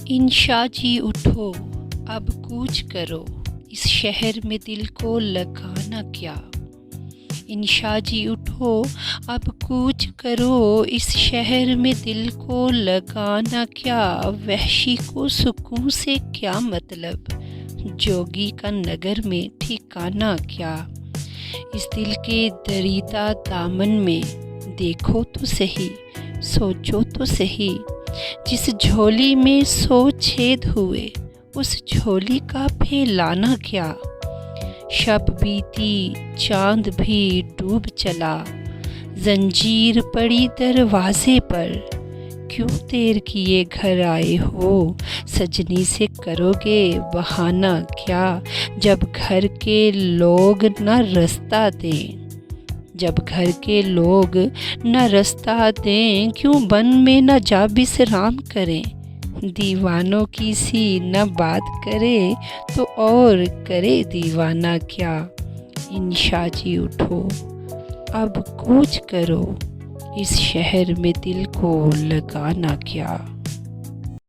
इंशा जी उठो, अब कूच करो, इस शहर में दिल को लगाना क्या। इंशा जी उठो, अब कूच करो, इस शहर में दिल को लगाना क्या। वहशी को सुकून से क्या मतलब, जोगी का नगर में ठिकाना क्या। इस दिल के दरीदा दामन में देखो तो सही, सोचो तो सही, जिस झोली में 100 छेद हुए, उस झोली का फैलाना क्या। शब बीती, चांद भी डूब चला, जंजीर पड़ी दरवाजे पर, क्यों देर किए घर आए हो, सजनी से करोगे बहाना क्या। जब घर के लोग न रास्ता दें, जब घर के लोग न रास्ता दें, क्यों बन में न जा विश्राम करें। दीवानों की सी न बात करे, तो और करे दीवाना क्या। इंशा जी उठो, अब कूच करो, इस शहर में दिल को लगाना क्या।